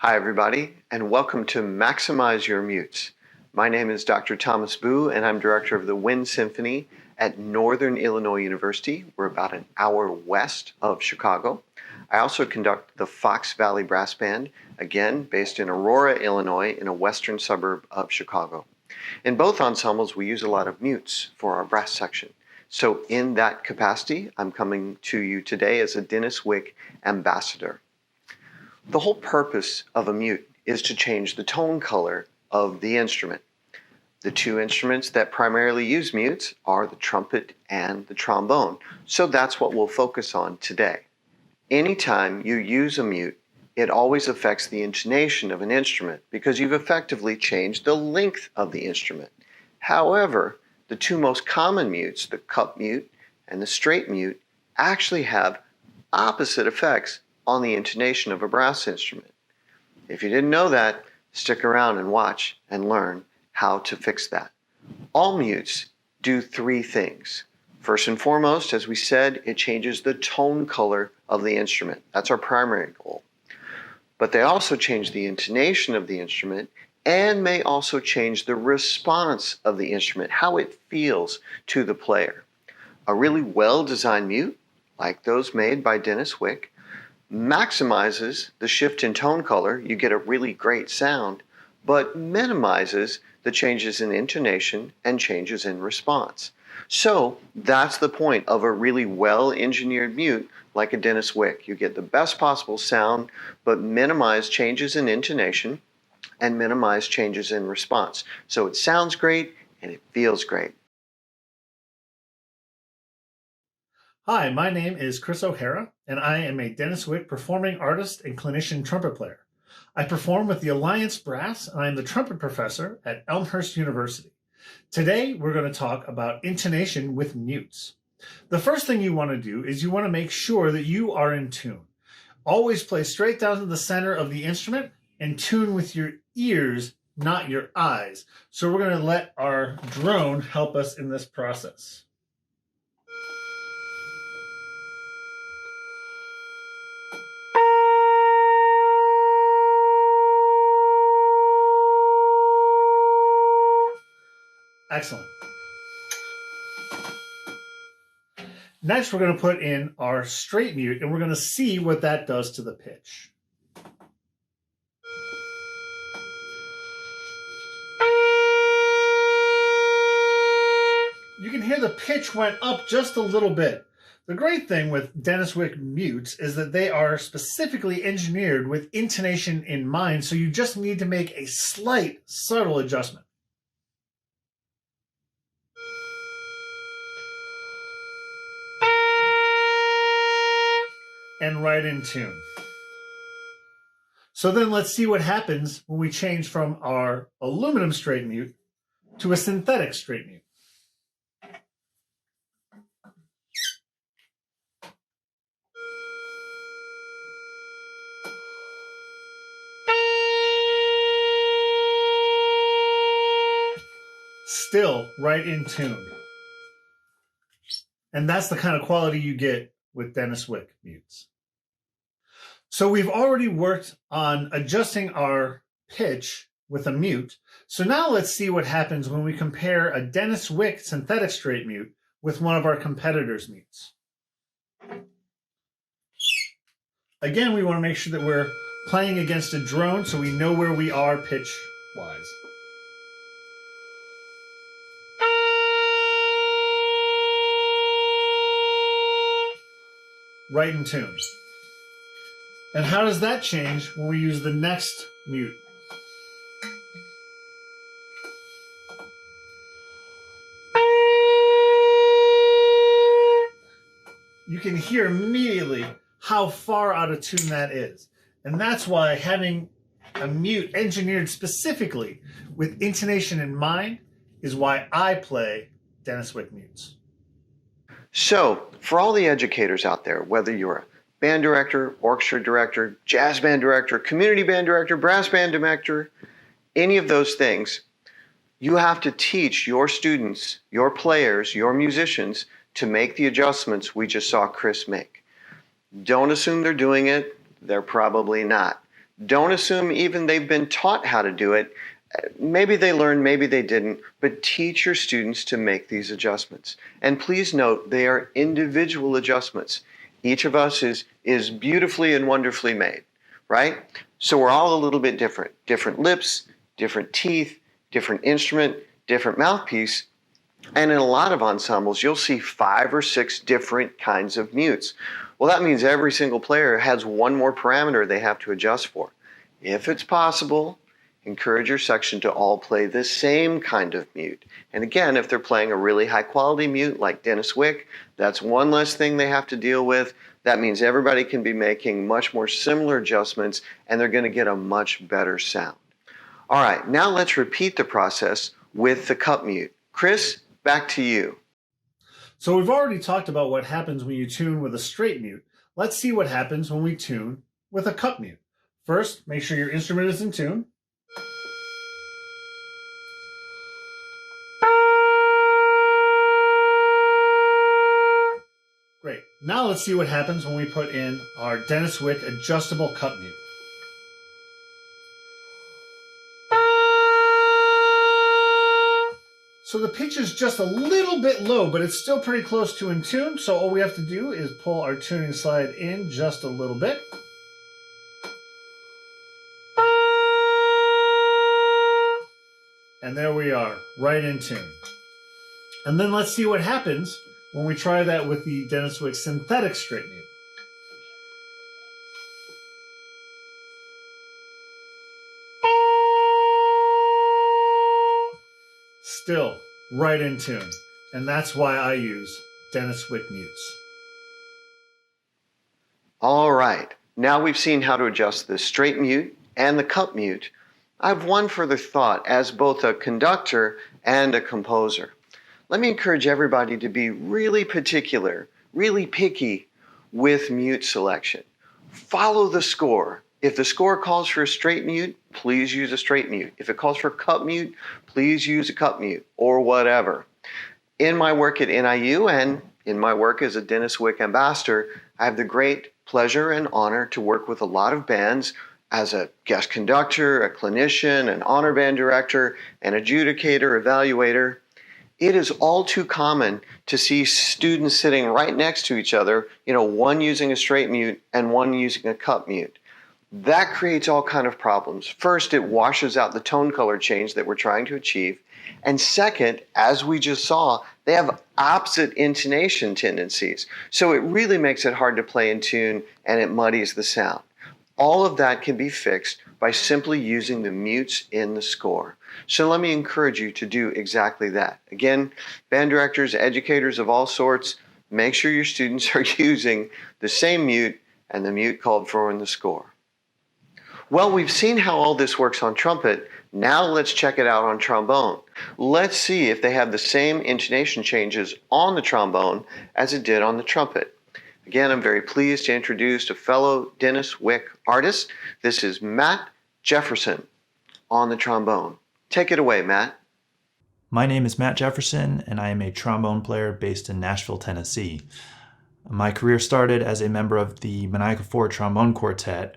Hi, everybody, and welcome to Maximize Your Mutes. My name is Dr. Thomas Bou, and I'm director of the Wind Symphony at Northern Illinois University. We're about an hour west of Chicago. I also conduct the Fox Valley Brass Band, again based in Aurora, Illinois, in a western suburb of Chicago. In both ensembles, we use a lot of mutes for our brass section. So in that capacity, I'm coming to you today as a Dennis Wick ambassador. The whole purpose of a mute is to change the tone color of the instrument. The two instruments that primarily use mutes are the trumpet and the trombone, so that's what we'll focus on today. Anytime you use a mute, it always affects the intonation of an instrument because you've effectively changed the length of the instrument. However, the two most common mutes, the cup mute and the straight mute, actually have opposite effects on the intonation of a brass instrument. If you didn't know that, stick around and watch and learn how to fix that. All mutes do three things. First and foremost, as we said, it changes the tone color of the instrument. That's our primary goal. But they also change the intonation of the instrument and may also change the response of the instrument, how it feels to the player. A really well-designed mute, like those made by Dennis Wick, maximizes the shift in tone color, you get a really great sound, but minimizes the changes in intonation and changes in response. So that's the point of a really well-engineered mute like a Dennis Wick. You get the best possible sound, but minimize changes in intonation and minimize changes in response. So it sounds great and it feels great. Hi, my name is Chris O'Hara, and I am a Dennis Wick performing artist and clinician trumpet player. I perform with the Alliance Brass, and I am the trumpet professor at Elmhurst University. Today, we're going to talk about intonation with mutes. The first thing you want to do is you want to make sure that you are in tune. Always play straight down to the center of the instrument and tune with your ears, not your eyes. So we're going to let our drone help us in this process. Excellent. Next, we're going to put in our straight mute, and we're going to see what that does to the pitch. You can hear the pitch went up just a little bit. The great thing with Dennis Wick mutes is that they are specifically engineered with intonation in mind, so you just need to make a slight, subtle adjustment. And right in tune. So then let's see what happens when we change from our aluminum straight mute to a synthetic straight mute. Still right in tune. And that's the kind of quality you get with Dennis Wick mutes. So we've already worked on adjusting our pitch with a mute. So now let's see what happens when we compare a Dennis Wick synthetic straight mute with one of our competitors' mutes. Again, we want to make sure that we're playing against a drone so we know where we are pitch-wise. Right in tune. And how does that change when we use the next mute? You can hear immediately how far out of tune that is. And that's why having a mute engineered specifically with intonation in mind is why I play Dennis Wick mutes. So, for all the educators out there, whether you're a band director, orchestra director, jazz band director, community band director, brass band director, any of those things, you have to teach your students, your players, your musicians to make the adjustments we just saw Chris make. Don't assume they're doing it. They're probably not. Don't assume even they've been taught how to do it. Maybe they learned, maybe they didn't, but teach your students to make these adjustments. And please note, they are individual adjustments. Each of us is beautifully and wonderfully made, right? So we're all a little bit different. Different lips, different teeth, different instrument, different mouthpiece. And in a lot of ensembles, you'll see 5 or 6 different kinds of mutes. Well, that means every single player has one more parameter they have to adjust for. If it's possible, encourage your section to all play the same kind of mute. And again, if they're playing a really high quality mute like Dennis Wick, that's one less thing they have to deal with. That means everybody can be making much more similar adjustments and they're going to get a much better sound. All right, now let's repeat the process with the cup mute. Chris, back to you. So we've already talked about what happens when you tune with a straight mute. Let's see what happens when we tune with a cup mute. First, make sure your instrument is in tune. Great. Now let's see what happens when we put in our Dennis Wick adjustable cup mute. So the pitch is just a little bit low, but it's still pretty close to in tune. So all we have to do is pull our tuning slide in just a little bit. And there we are, right in tune. And then let's see what happens when we try that with the Dennis Wick synthetic straight mute. Still right in tune. And that's why I use Dennis Wick mutes. All right, now we've seen how to adjust the straight mute and the cup mute. I have one further thought as both a conductor and a composer. Let me encourage everybody to be really particular, really picky with mute selection. Follow the score. If the score calls for a straight mute, please use a straight mute. If it calls for a cup mute, please use a cup mute or whatever. In my work at NIU and in my work as a Dennis Wick ambassador, I have the great pleasure and honor to work with a lot of bands as a guest conductor, a clinician, an honor band director, an adjudicator, evaluator. It is all too common to see students sitting right next to each other, one using a straight mute and one using a cup mute. That creates all kind of problems. First, it washes out the tone color change that we're trying to achieve. And second, as we just saw, they have opposite intonation tendencies. So it really makes it hard to play in tune and it muddies the sound. All of that can be fixed by simply using the mutes in the score. So let me encourage you to do exactly that. Again, band directors, educators of all sorts, make sure your students are using the same mute and the mute called for in the score. Well, we've seen how all this works on trumpet. Now let's check it out on trombone. Let's see if they have the same intonation changes on the trombone as it did on the trumpet. Again, I'm very pleased to introduce a fellow Dennis Wick artist. This is Matt Jefferson on the trombone. Take it away, Matt. My name is Matt Jefferson, and I am a trombone player based in Nashville, Tennessee. My career started as a member of the Maniacal 4 Trombone Quartet.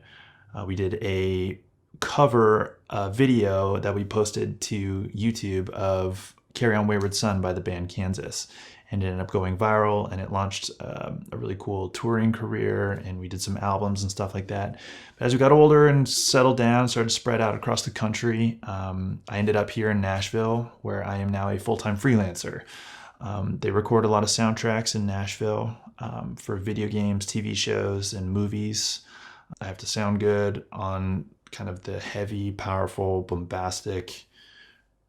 We did a cover video that we posted to YouTube of Carry On Wayward Son by the band Kansas. And it ended up going viral, and it launched a really cool touring career, and we did some albums and stuff like that. But as we got older and settled down, started to spread out across the country, I ended up here in Nashville, where I am now a full-time freelancer. They record a lot of soundtracks in Nashville for video games, TV shows, and movies. I have to sound good on kind of the heavy, powerful, bombastic,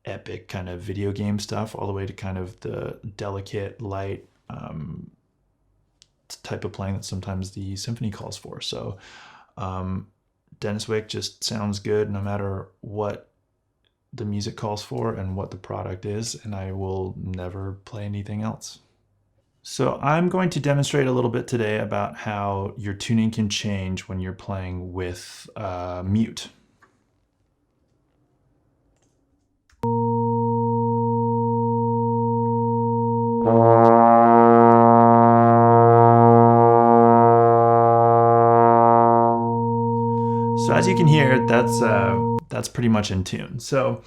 epic kind of video game stuff, all the way to kind of the delicate, light type of playing that sometimes the symphony calls for. So Dennis Wick just sounds good no matter what the music calls for and what the product is, and I will never play anything else. So I'm going to demonstrate a little bit today about how your tuning can change when you're playing with mute. So as you can hear, that's pretty much in tune. So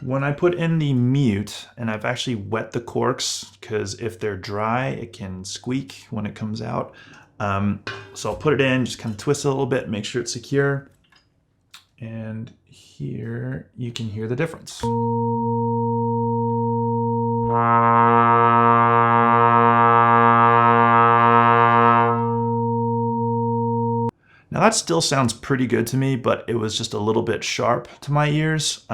when I put in the mute, and I've actually wet the corks, because if they're dry, it can squeak when it comes out. So I'll put it in, just kind of twist it a little bit, make sure it's secure. And here you can hear the difference. Now that still sounds pretty good to me, but it was just a little bit sharp to my ears.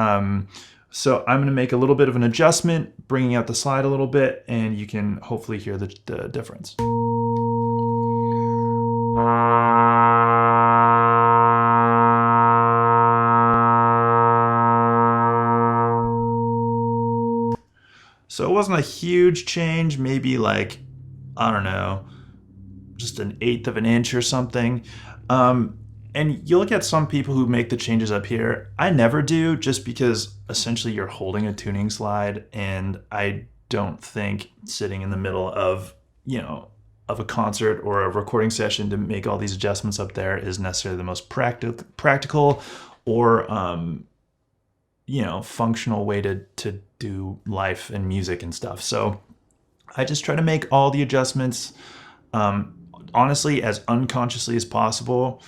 So I'm gonna make a little bit of an adjustment, bringing out the slide a little bit, and you can hopefully hear the difference. So it wasn't a huge change, maybe like, I don't know, just 1/8 of an inch or something. And you'll get some people who make the changes up here. I never do, just because essentially you're holding a tuning slide, and I don't think sitting in the middle of, of a concert or a recording session to make all these adjustments up there is necessarily the most practical or, functional way to do life and music and stuff. So I just try to make all the adjustments, honestly, as unconsciously as possible.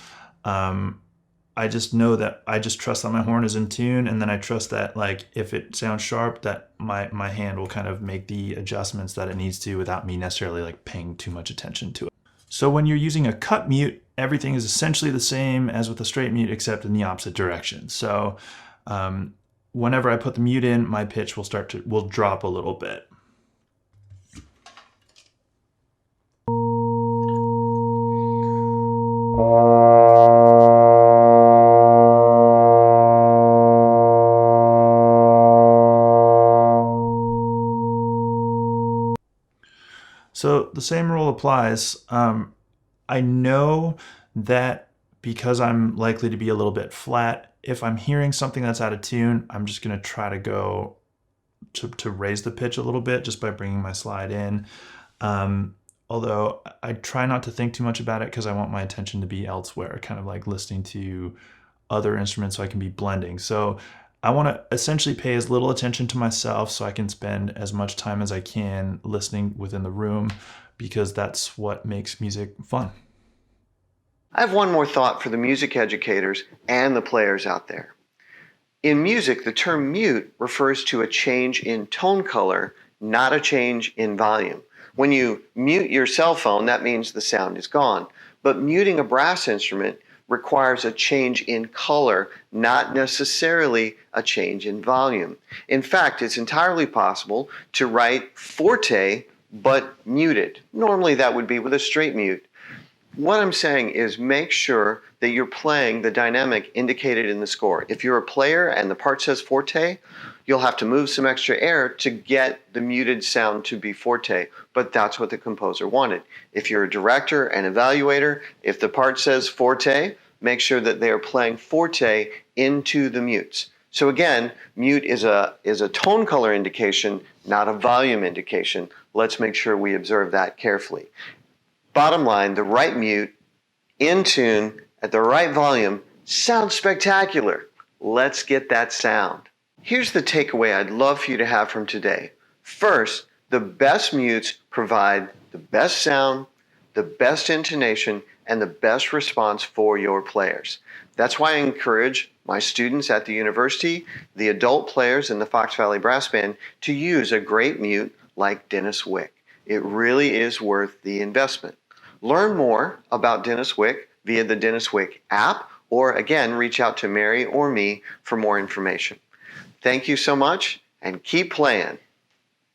I just know that I just trust that my horn is in tune, and then I trust that, like, if it sounds sharp, that my hand will kind of make the adjustments that it needs to without me necessarily like paying too much attention to it. So when you're using a cut mute, everything is essentially the same as with a straight mute, except in the opposite direction. So whenever I put the mute in, my pitch will drop a little bit. So the same rule applies. I know that because I'm likely to be a little bit flat, if I'm hearing something that's out of tune, I'm just going to try to go to raise the pitch a little bit just by bringing my slide in. Although I try not to think too much about it, because I want my attention to be elsewhere, kind of like listening to other instruments so I can be blending. So I want to essentially pay as little attention to myself so I can spend as much time as I can listening within the room, because that's what makes music fun. I have one more thought for the music educators and the players out there. In music, the term mute refers to a change in tone color, not a change in volume. When you mute your cell phone, that means the sound is gone. But muting a brass instrument requires a change in color, not necessarily a change in volume. In fact, it's entirely possible to write forte but muted. Normally that would be with a straight mute. What I'm saying is make sure that you're playing the dynamic indicated in the score. If you're a player and the part says forte, you'll have to move some extra air to get the muted sound to be forte, but that's what the composer wanted. If you're a director and evaluator, if the part says forte, make sure that they are playing forte into the mutes. So again, mute is a tone color indication, not a volume indication. Let's make sure we observe that carefully. Bottom line, the right mute, in tune, at the right volume, sounds spectacular. Let's get that sound. Here's the takeaway I'd love for you to have from today. First, the best mutes provide the best sound, the best intonation, and the best response for your players. That's why I encourage my students at the university, the adult players in the Fox Valley Brass Band, to use a great mute like Dennis Wick. It really is worth the investment. Learn more about Dennis Wick via the Dennis Wick app, or again, reach out to Mary or me for more information. Thank you so much, and keep playing.